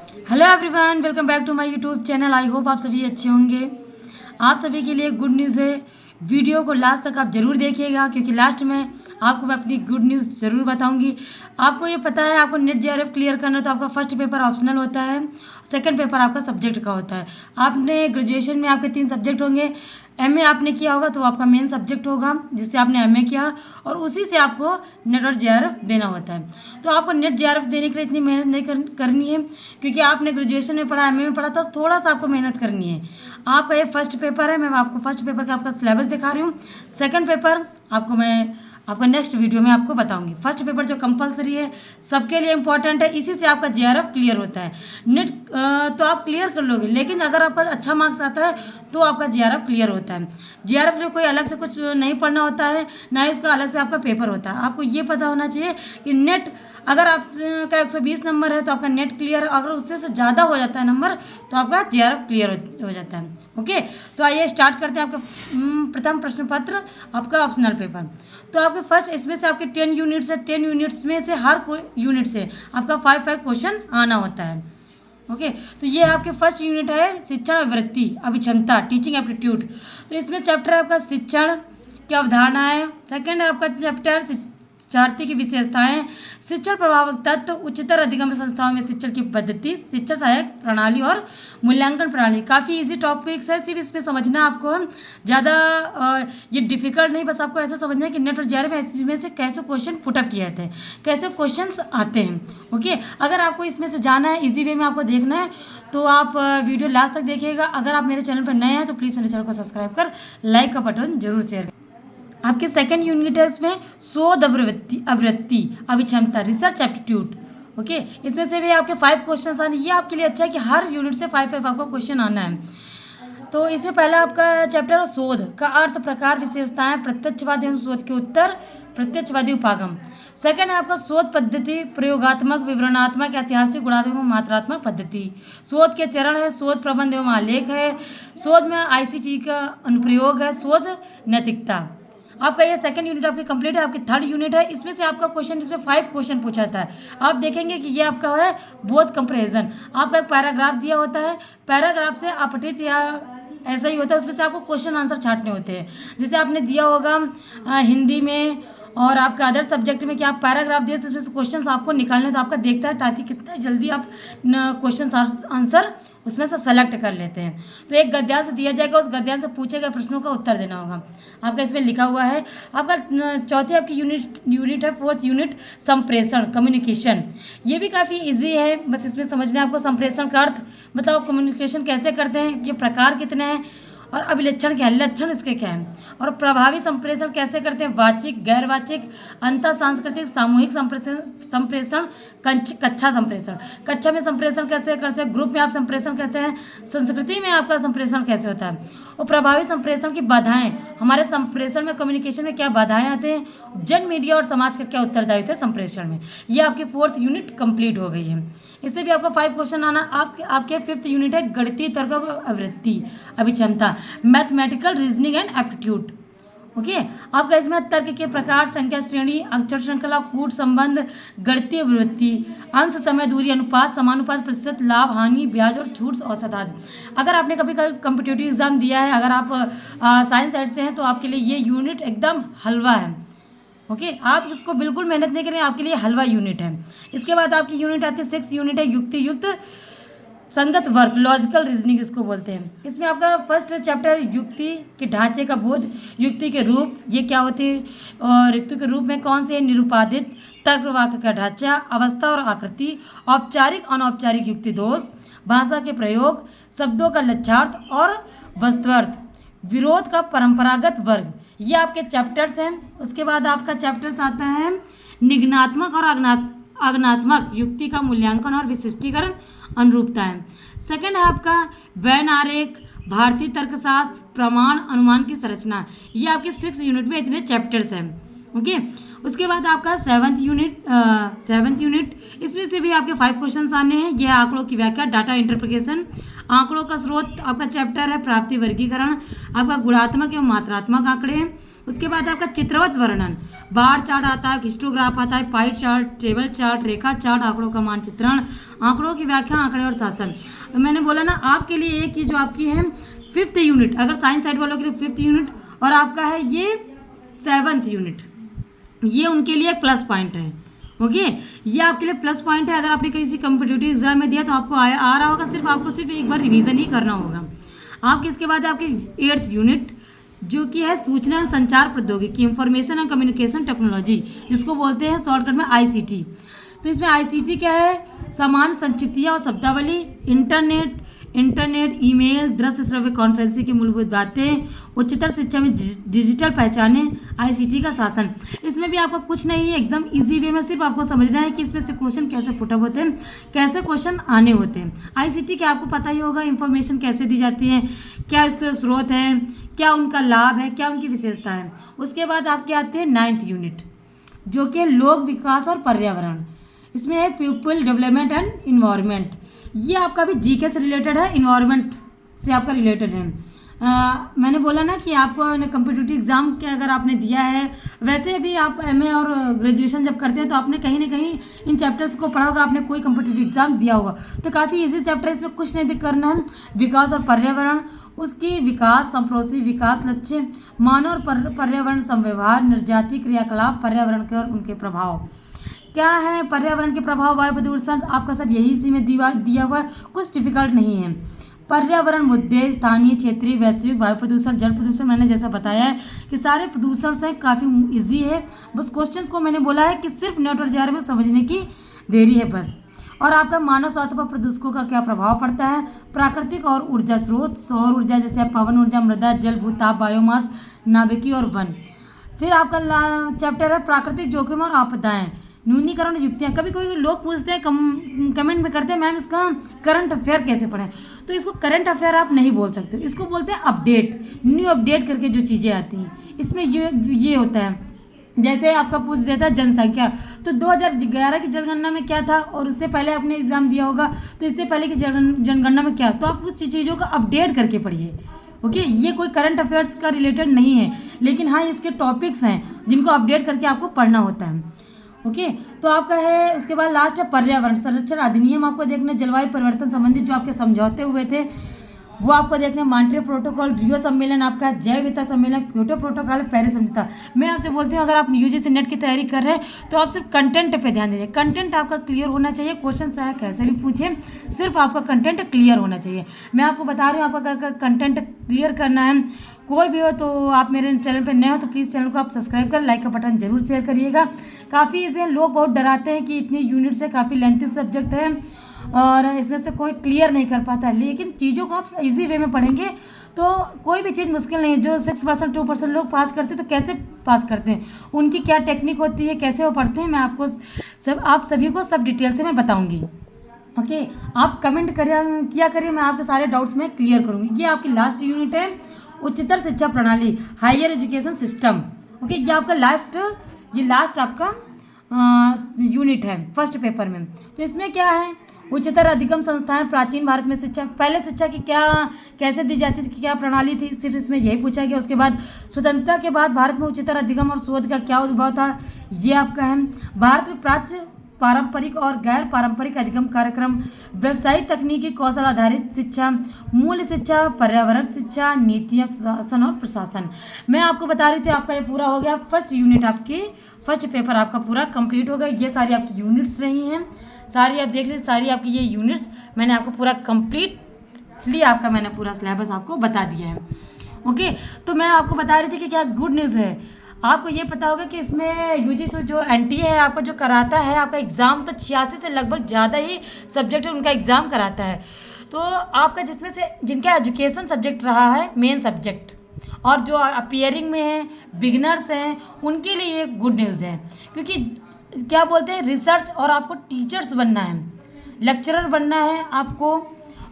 Hello everyone, welcome back to my YouTube channel. I hope आप सभी अच्छे होंगे। आप सभी के लिए गुड न्यूज़ है। वीडियो को लास्ट तक आप ज़रूर देखिएगा क्योंकि लास्ट में आपको मैं अपनी गुड न्यूज़ ज़रूर बताऊंगी। आपको ये पता है, आपको नेट जेआरएफ क्लियर करना है तो आपका फर्स्ट पेपर ऑप्शनल होता है, सेकंड पेपर आपका सब्जेक्ट का होता है। आपने ग्रेजुएशन में आपके 3 सब्जेक्ट होंगे। एमए आपने किया होगा तो आपका मेन सब्जेक्ट होगा जिससे आपने एमए किया, और उसी से आपको नेट और जेआरएफ देना होता है। तो आपको नेट जेआरएफ देने के लिए इतनी मेहनत नहीं करनी है क्योंकि आपने ग्रेजुएशन में पढ़ा, एमए में पढ़ा था, थोड़ा सा आपको मेहनत करनी है। आपका ये फर्स्ट पेपर है, मैं आपको फर्स्ट पेपर का आपका सिलेबस दिखा रही हूँ। सेकंड पेपर आपको नेक्स्ट वीडियो में आपको बताऊंगी। फर्स्ट पेपर जो कंपलसरी है, सबके लिए इंपॉर्टेंट है, इसी से आपका जेआरएफ क्लियर होता है। नेट तो आप क्लियर कर लोगे, लेकिन अगर आपका अच्छा मार्क्स आता है तो आपका जेआरएफ क्लियर होता है। जेआरएफ के लिए कोई अलग से कुछ नहीं पढ़ना होता है, ना ही उसका अलग से आपका पेपर होता है। आपको ये पता होना चाहिए कि नेट अगर आपका 120 नंबर है तो आपका नेट क्लियर है, अगर उससे से ज़्यादा हो जाता है नंबर तो आपका जेआरएफ क्लियर हो जाता है। ओके, तो आइए स्टार्ट करते हैं। आपका प्रथम प्रश्न पत्र, आपका ऑप्शनल पेपर। तो आपके फर्स्ट इसमें से आपके 10 यूनिट्स है, 10 यूनिट्स में से हर यूनिट से आपका 5 क्वेश्चन आना होता है। ओके, तो ये आपके फर्स्ट यूनिट है शिक्षण वृत्ति अभिक्षमता, टीचिंग एप्टीट्यूड। तो इसमें चैप्टर है आपका शिक्षण की अवधारणा है। सेकेंड है आपका चैप्टर शिक्षार्थी की विशेषताएं, शिक्षण प्रभावक तत्व, उच्चतर अधिगम संस्थाओं में शिक्षण की पद्धति, शिक्षण सहायक प्रणाली और मूल्यांकन प्रणाली। काफ़ी इजी टॉपिक्स है, सिर्फ इसमें समझना आपको ज़्यादा ये डिफिकल्ट नहीं, बस आपको ऐसा समझना है कि नेट और जेआरएफ में से कैसे क्वेश्चन पुटअप किए जाते हैं, कैसे क्वेश्चन आते हैं। ओके, अगर आपको इसमें से जाना है, इजी वे में आपको देखना है तो आप वीडियो लास्ट तक देखिएगा। अगर आप मेरे चैनल पर नए हैं तो प्लीज़ मेरे चैनल को सब्सक्राइब कर लाइक का बटन जरूर शेयर। आपके सेकंड यूनिट है इसमें शोध आवृत्ति अभिक्षमता, रिसर्च एप्टीट्यूड। ओके, इसमें से भी आपके 5 क्वेश्चन आने। ये आपके लिए अच्छा है कि हर यूनिट से 5 आपको क्वेश्चन आना है। तो इसमें पहला आपका चैप्टर है शोध का अर्थ, प्रकार, विशेषताएं, प्रत्यक्षवादी एवं शोध के उत्तर, प्रत्यक्षवादी उपागम। सेकंड है आपका शोध पद्धति, प्रयोगात्मक, विवरणात्मक, ऐतिहासिक, गुणात्मक एवं मात्रात्मक पद्धति। शोध के चरण है, शोध प्रबंध एवं आलेख है, शोध में आईसीटी का अनुप्रयोग है, शोध नैतिकता। आपका ये सेकंड यूनिट आपकी कंप्लीट है। आपकी थर्ड यूनिट है, इसमें से आपका क्वेश्चन, इसमें 5 क्वेश्चन पूछा जाता है। आप देखेंगे कि ये आपका है बोध कंपैरिजन। आपका एक पैराग्राफ दिया होता है, पैराग्राफ से अपठित या ऐसा ही होता है, उसमें से आपको क्वेश्चन आंसर छांटने होते हैं। जैसे आपने दिया होगा हिंदी में और आपका अदर सब्जेक्ट में कि आप पैराग्राफ दिए तो उसमें से क्वेश्चंस आपको निकालने, तो आपका देखता है ताकि कितना जल्दी आप क्वेश्चन आंसर उसमें से सेलेक्ट कर लेते हैं। तो एक गद्यांश दिया जाएगा, उस गद्यांश से पूछे गए प्रश्नों का उत्तर देना होगा। आपका इसमें लिखा हुआ है। आपका चौथी आपकी यूनिट है, फोर्थ यूनिट संप्रेषण कम्युनिकेशन। ये भी काफ़ी इजी है, बस इसमें समझना है आपको संप्रेषण का अर्थ, मतलब आप कम्युनिकेशन कैसे करते हैं, ये प्रकार कितने हैं, और अभिलक्षण क्या है, लक्षण इसके क्या हैं, और प्रभावी संप्रेषण कैसे करते हैं, वाचिक, गैर वाचिक, अंतर सांस्कृतिक, सामूहिक संप्रेषण, कक्षा संप्रेषण, कक्षा में संप्रेषण कैसे करते हैं, ग्रुप में आप संप्रेषण कहते हैं, संस्कृति में आपका संप्रेषण कैसे होता है, और प्रभावी संप्रेषण की बाधाएं, हमारे संप्रेषण में कम्युनिकेशन में क्या बाधाएं आते हैं, जन मीडिया और समाज का क्या उत्तरदायित्व है संप्रेषण में। ये आपकी 4th यूनिट कंप्लीट हो गई है। इससे भी आपका 5 क्वेश्चन आना। आपके 5th यूनिट है गणितीय तर्क आवृत्ति अभिक्षमता, mathematical reasoning and aptitude. Okay, आपका इसमें तर्क के प्रकार, संख्या श्रेणी, अक्षर श्रृंखला, कूट संबंध, गणितीय आवृत्ति, अंश, समय, दूरी, अनुपात, समानुपात, प्रतिशत, लाभ, हानि, ब्याज और छूट, औसत आदि। अगर आपने कभी कॉम्पिटिटिव एग्जाम दिया है, अगर आप साइंस साइड से हैं तो आपके लिए ये यूनिट एकदम हलवा है। ओके, आप इसको बिल्कुल मेहनत नहीं करें, आपके लिए हलवा यूनिट है। इसके बाद आपकी यूनिट आती है 6th यूनिट है युक्ति युक्त संगत वर्ग, लॉजिकल रीजनिंग इसको बोलते हैं। इसमें आपका फर्स्ट चैप्टर युक्ति के ढांचे का बोध, युक्ति के रूप ये क्या होते हैं, और युक्ति के रूप में कौन से, निरुपाधित, तर्क वाक्य का ढांचा, अवस्था और आकृति, औपचारिक अनौपचारिक युक्ति दोष, भाषा के प्रयोग, शब्दों का लक्षार्थ और वस्तुअर्थ, विरोध का परंपरागत वर्ग। ये आपके चैप्टर्स हैं। उसके बाद आपका चैप्टर्स आता है निगनात्मक और आगनात्मक युक्ति का मूल्यांकन और विशिष्टीकरण, अनुरूपताएं। सेकंड है आपका वैन आरेख, भारतीय तर्कशास्त्र, प्रमाण, अनुमान की संरचना। ये आपके 6th यूनिट में इतने चैप्टर्स हैं। ओके, उसके बाद आपका सेवन्थ यूनिट, इसमें से भी आपके 5 क्वेश्चन आने हैं। यह आंकड़ों की व्याख्या, डाटा इंटरप्रिटेशन, आंकड़ों का स्रोत, आपका चैप्टर है प्राप्ति वर्गीकरण, आपका गुणात्मक एवं मात्रात्मक आंकड़े। उसके बाद आपका चित्रवत वर्णन, बार चार्ट आता है, हिस्टोग्राफ आता है, पाई चार्ट, टेबल चार्ट, रेखा चार्ट, आंकड़ों का मानचित्रण, आंकड़ों की व्याख्या, आंकड़े और शासन। तो मैंने बोला ना आपके लिए एक ही जो आपकी है 5th यूनिट, अगर साइंस साइड वालों के लिए 5th यूनिट, और आपका है ये 7th यूनिट, ये उनके लिए प्लस पॉइंट है। ओके, ये आपके लिए प्लस पॉइंट है। अगर आपने किसी कम्पिटिटिव एग्जाम में दिया तो आपको आ रहा होगा, आपको सिर्फ एक बार रिवीजन ही करना होगा। आपके इसके बाद आपकी 8th यूनिट जो कि है सूचना एवं संचार प्रौद्योगिकी, इंफॉर्मेशन एंड कम्युनिकेशन टेक्नोलॉजी, जिसको बोलते हैं शॉर्टकट में ICT। तो इसमें ICT क्या है, समान संक्षिप्तियाँ और शब्दावली, इंटरनेट, ईमेल, दृश्य श्रव्य कॉन्फ्रेंसिंग की मूलभूत बातें, उच्चतर शिक्षा में डिजिटल पहचाने, ICT का शासन। इसमें भी आपको कुछ नहीं है, एकदम इजी वे में सिर्फ आपको समझना है कि इसमें से क्वेश्चन कैसे पुटअप होते हैं, कैसे क्वेश्चन आने होते हैं। ICT क्या आपको पता ही होगा, इंफॉर्मेशन कैसे दी जाती है, क्या इसके स्रोत हैं, क्या उनका लाभ है, क्या उनकी विशेषता है। उसके बाद आपके आते हैं 9th यूनिट जो कि लोक विकास और पर्यावरण, इसमें है पीपल डेवलपमेंट एंड इन्वायरमेंट। ये आपका भी GK से रिलेटेड है, इन्वायरमेंट से आपका रिलेटेड है। मैंने बोला ना कि आपको कम्पिटिटिव एग्जाम के अगर आपने दिया है, वैसे भी आप MA और ग्रेजुएशन जब करते हैं तो आपने कहीं ना कहीं इन चैप्टर्स को पढ़ा होगा, आपने कोई कम्पिटिटिव एग्जाम दिया होगा, तो काफ़ी इजी चैप्टर है, इसमें कुछ नहीं करना है। विकास और पर्यावरण, उसकी विकास, संप्रोसी विकास लक्ष्य, मानव और पर्यावरण संव्यवहार, निर्जातीय क्रियाकलाप, पर्यावरण के और उनके प्रभाव। क्या है पर्यावरण के प्रभाव, वायु प्रदूषण, आपका सब यही इसी में दिया हुआ है, कुछ डिफिकल्ट नहीं है। पर्यावरण मुद्दे, स्थानीय, क्षेत्रीय, वैश्विक, वायु प्रदूषण, जल प्रदूषण, मैंने जैसा बताया है कि सारे प्रदूषण से काफ़ी इजी है। बस क्वेश्चंस को मैंने बोला है कि सिर्फ नेट और JR में समझने की देरी है बस। और आपका मानव स्वास्थ्य पर प्रदूषकों का क्या प्रभाव पड़ता है, प्राकृतिक और ऊर्जा स्रोत, सौर ऊर्जा जैसे पवन ऊर्जा, मृदा, जल, भूताप, बायोमास, नाभिकीय और वन। फिर आपका चैप्टर है प्राकृतिक जोखिम और आपदाएं, न्यूनीकरण युक्तियाँ। कभी कोई लोग पूछते हैं, कमेंट में करते हैं मैम इसका करंट अफेयर कैसे पढ़ें, तो इसको करंट अफेयर आप नहीं बोल सकते, इसको बोलते हैं अपडेट, न्यू अपडेट करके जो चीज़ें आती हैं। इसमें ये होता है, जैसे आपका पूछ देता है जनसंख्या, तो 2011 की जनगणना में क्या था, और उससे पहले आपने एग्जाम दिया होगा तो इससे पहले की जनगणना में क्या, तो आप उस चीज़ों को अपडेट करके पढ़िए। ओके, ये कोई करंट अफेयर्स का रिलेटेड नहीं है, लेकिन हाँ इसके टॉपिक्स हैं जिनको अपडेट करके आपको पढ़ना होता है। ओके, तो आपका है उसके बाद लास्ट है पर्यावरण संरक्षण अधिनियम, आपको देखना जलवायु परिवर्तन संबंधित जो आपके समझौते हुए थे वो आपको देखना, मॉन्ट्रियल प्रोटोकॉल, रियो सम्मेलन, आपका जैव विविधता सम्मेलन, क्योटो प्रोटोकॉल, पेरिस समझौता। मैं आपसे बोलती हूँ अगर आप UGC नेट की तैयारी कर रहे हैं तो आप सिर्फ कंटेंट पे ध्यान दीजिए, कंटेंट आपका क्लियर होना चाहिए, क्वेश्चन चाहे कैसे भी पूछे, सिर्फ आपका कंटेंट क्लियर होना चाहिए। मैं आपको बता रही हूँ, आपका अगर कंटेंट क्लियर करना है कोई भी हो, तो आप मेरे चैनल पर नए हो तो प्लीज़ चैनल को आप सब्सक्राइब कर, लाइक का बटन जरूर शेयर करिएगा। काफ़ी इसे लोग बहुत डराते हैं कि इतनी यूनिट से काफ़ी लेंथी सब्जेक्ट है और इसमें से कोई क्लियर नहीं कर पाता, लेकिन चीज़ों को आप इजी वे में पढ़ेंगे तो कोई भी चीज़ मुश्किल नहीं है। जो 6% 2% लोग पास करते हैं तो कैसे पास करते हैं, उनकी क्या टेक्निक होती है, कैसे वो पढ़ते हैं, मैं आपको आप सभी को सब डिटेल से मैं बताऊँगी। ओके, आप कमेंट किया करिए, मैं आपके सारे डाउट्स में क्लियर करूँगी। ये आपकी लास्ट यूनिट है, उच्चतर शिक्षा प्रणाली, हायर एजुकेशन सिस्टम। ओके, ये आपका लास्ट आपका यूनिट है फर्स्ट पेपर में। तो इसमें क्या है, उच्चतर अधिगम संस्थाएं, प्राचीन भारत में शिक्षा, पहले शिक्षा की क्या कैसे दी जाती थी, क्या प्रणाली थी, सिर्फ इसमें यही पूछा गया। उसके बाद स्वतंत्रता के बाद भारत में उच्चतर अधिगम और शोध का क्या उद्भव था, ये आपका है। भारत में प्राच्य, पारंपरिक और गैर पारंपरिक अधिगम कार्यक्रम, व्यवसायिक तकनीकी कौशल आधारित शिक्षा, मूल्य शिक्षा, पर्यावरण शिक्षा, नीतियाँ, शासन और प्रशासन। मैं आपको बता रही थी आपका ये पूरा हो गया फर्स्ट यूनिट, आपकी फर्स्ट पेपर आपका पूरा कंप्लीट हो गया। ये सारी आपकी यूनिट्स रही हैं, सारी आप देख लीजिए, सारी आपकी ये यूनिट्स मैंने आपको पूरा कंप्लीटली आपका मैंने पूरा सिलेबस आपको बता दिया है। ओके, तो मैं आपको बता रही थी कि क्या गुड न्यूज़ है, आपको ये पता होगा कि इसमें UGC जो NTA है आपका जो कराता है आपका एग्ज़ाम, तो 86 से लगभग ज़्यादा ही सब्जेक्ट उनका एग्ज़ाम कराता है। तो आपका जिसमें से जिनका एजुकेशन सब्जेक्ट रहा है मेन सब्जेक्ट, और जो अपीयरिंग में है, बिगिनर्स हैं, उनके लिए ये गुड न्यूज़ है। क्योंकि क्या बोलते हैं, रिसर्च और आपको टीचर्स बनना है, लेक्चरर बनना है आपको,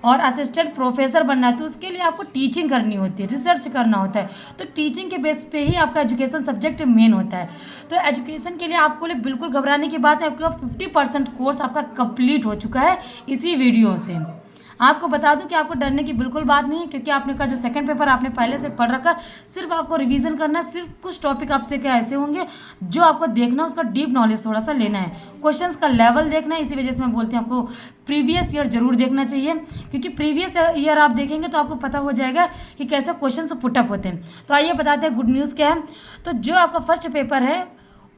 और असिस्टेंट प्रोफेसर बनना है तो उसके लिए आपको टीचिंग करनी होती है, रिसर्च करना होता है। तो टीचिंग के बेस पे ही आपका एजुकेशन सब्जेक्ट मेन होता है। तो एजुकेशन के लिए आपको लिए बिल्कुल घबराने की बात है, आपका 50% कोर्स आपका कंप्लीट हो चुका है इसी वीडियो से। आपको बता दूं कि आपको डरने की बिल्कुल बात नहीं है, क्योंकि आपने का जो सेकंड पेपर आपने पहले से पढ़ रखा, सिर्फ आपको रिवीजन करना है। सिर्फ कुछ टॉपिक आपसे क्या ऐसे होंगे जो आपको देखना है, उसका डीप नॉलेज थोड़ा सा लेना है, क्वेश्चंस का लेवल देखना है। इसी वजह से मैं बोलती हूँ आपको प्रीवियस ईयर जरूर देखना चाहिए, क्योंकि प्रीवियस ईयर आप देखेंगे तो आपको पता हो जाएगा कि कैसे क्वेश्चन पुटअप होते हैं। तो आइए बताते हैं गुड न्यूज़ क्या है। तो जो आपका फर्स्ट पेपर है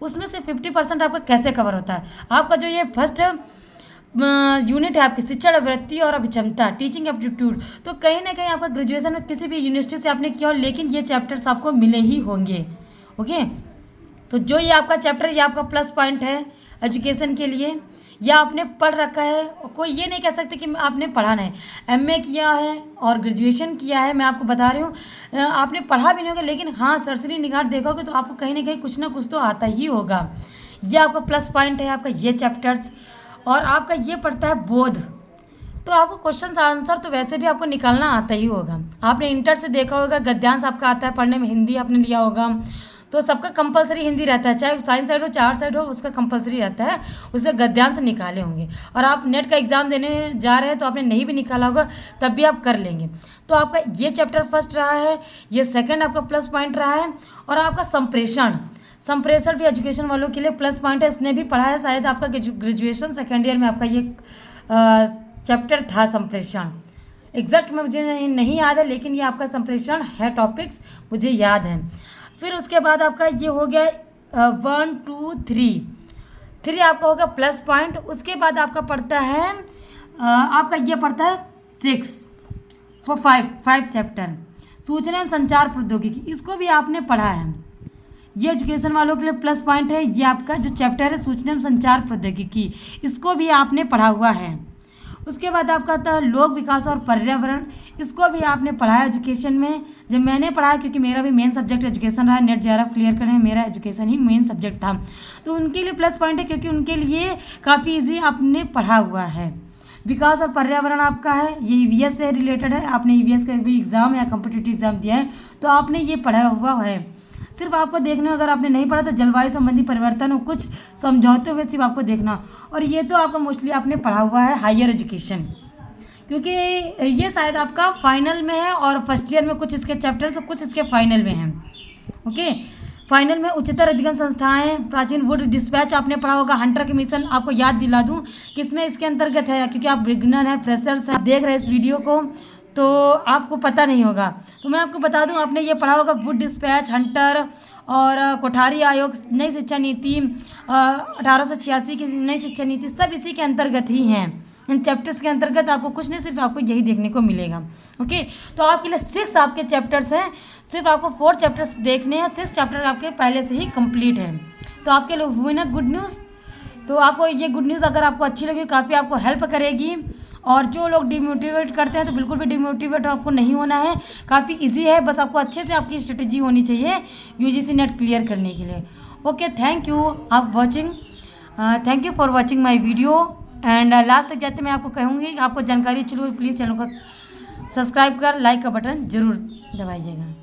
उसमें से 50% आपका कैसे कवर होता है। आपका जो ये फर्स्ट यूनिट है आपकी शिक्षण वृत्ति और अभिक्षमता, टीचिंग एप्टीट्यूड, तो कहीं ना कहीं आपका ग्रेजुएशन में किसी भी यूनिवर्सिटी से आपने किया हो, लेकिन ये चैप्टर्स आपको मिले ही होंगे। ओके, तो जो ये आपका चैप्टर, ये आपका प्लस पॉइंट है एजुकेशन के लिए, या आपने पढ़ रखा है। कोई ये नहीं कह सकते कि आपने पढ़ा नहीं, एमए किया है और ग्रेजुएशन किया है। मैं आपको बता रही हूँ आपने पढ़ा भी नहीं होगा, लेकिन हाँ सरसरी निगाह देखोगे तो आपको कहीं ना कहीं कुछ ना कुछ तो आता ही होगा। ये आपका प्लस पॉइंट है आपका ये चैप्टर्स। और आपका ये पड़ता है बोध, तो आपको क्वेश्चन आंसर तो वैसे भी आपको निकालना आता ही होगा। आपने इंटर से देखा होगा गद्यांश आपका आता है पढ़ने में, हिंदी आपने लिया होगा तो सबका कंपलसरी हिंदी रहता है, चाहे साइंस साइड हो चाहे आर्ट साइड हो, उसका कंपलसरी रहता है, उससे गद्यांश निकाले होंगे। और आप नेट का एग्जाम देने जा रहे हैं तो आपने नहीं भी निकाला होगा तब भी आप कर लेंगे। तो आपका ये चैप्टर फर्स्ट रहा है, ये सेकंड आपका प्लस पॉइंट रहा है। और आपका संप्रेषण भी एजुकेशन वालों के लिए प्लस पॉइंट है, उसने भी पढ़ा है शायद आपका ग्रेजुएशन सेकेंड ईयर में आपका ये चैप्टर था संप्रेषण। एग्जैक्ट में मुझे नहीं याद है, लेकिन ये आपका संप्रेषण है, टॉपिक्स मुझे याद है। फिर उसके बाद आपका ये हो गया 1 2 3 आपका होगा प्लस पॉइंट। उसके बाद आपका पढ़ता है आपका ये पढ़ता है 5 चैप्टर सूचना एवं संचार प्रौद्योगिकी, इसको भी आपने पढ़ा है। ये एजुकेशन वालों के लिए प्लस पॉइंट है। ये आपका जो चैप्टर है सूचना एवं संचार प्रौद्योगिकी, इसको भी आपने पढ़ा हुआ है। उसके बाद आपका आता है लोक विकास और पर्यावरण, इसको भी आपने पढ़ा है एजुकेशन में। जब मैंने पढ़ा, क्योंकि मेरा भी मेन सब्जेक्ट एजुकेशन रहा, नेट जेआरएफ क्लियर करने में मेरा एजुकेशन ही मेन सब्जेक्ट था, तो उनके लिए प्लस पॉइंट है, क्योंकि उनके लिए काफ़ी ईजी आपने पढ़ा हुआ है। विकास और पर्यावरण आपका है, ये ईवीएस से रिलेटेड है। आपने ईवीएस का भी एग्ज़ाम या कॉम्पिटिटिव एग्जाम दिया है तो आपने ये पढ़ा हुआ है। सिर्फ आपको देखना, अगर आपने नहीं पढ़ा तो जलवायु संबंधी परिवर्तन और कुछ समझौते हुए सिर्फ आपको देखना। और ये तो आपका मोस्टली आपने पढ़ा हुआ है हायर एजुकेशन, क्योंकि ये शायद आपका फाइनल में है और फर्स्ट ईयर में कुछ इसके चैप्टर्स और कुछ इसके फाइनल में हैं। ओके, फाइनल में उच्चतर अधिगम संस्थाएं, प्राचीन वुड डिस्पैच आपने पढ़ा होगा। हंटर के मिशन आपको याद दिला दूं किसमें इसके अंतर्गत है, क्योंकि आप बिगिनर हैं, फ्रेशर्स हैं, देख रहे हैं इस वीडियो को तो आपको पता नहीं होगा। तो मैं आपको बता दूं, आपने ये पढ़ा होगा वुड डिस्पैच, हंटर और कोठारी आयोग, नई शिक्षा नीति 1886 की नई शिक्षा नीति, सब इसी के अंतर्गत ही हैं। इन चैप्टर्स के अंतर्गत आपको कुछ नहीं, सिर्फ आपको यही देखने को मिलेगा। ओके, तो आपके लिए 6 आपके चैप्टर्स हैं, सिर्फ आपको 4 चैप्टर्स देखने हैं। 6 चैप्टर आपके पहले से ही कंप्लीट है। तो आपके लिए हुई ना गुड न्यूज़। तो आपको ये गुड न्यूज़ अगर आपको अच्छी लगी, काफ़ी आपको हेल्प करेगी। और जो लोग डिमोटिवेट करते हैं तो बिल्कुल भी डिमोटिवेट आपको नहीं होना है, काफ़ी इजी है, बस आपको अच्छे से आपकी स्ट्रेटेजी होनी चाहिए यूजीसी नेट क्लियर करने के लिए। ओके, थैंक यू आप watching, thank you for watching my video. And last तक जाते मैं आपको कहूँगी, आपको जानकारी चलो प्लीज़ चैनल को सब्सक्राइब कर लाइक का बटन ज़रूर दबाइएगा।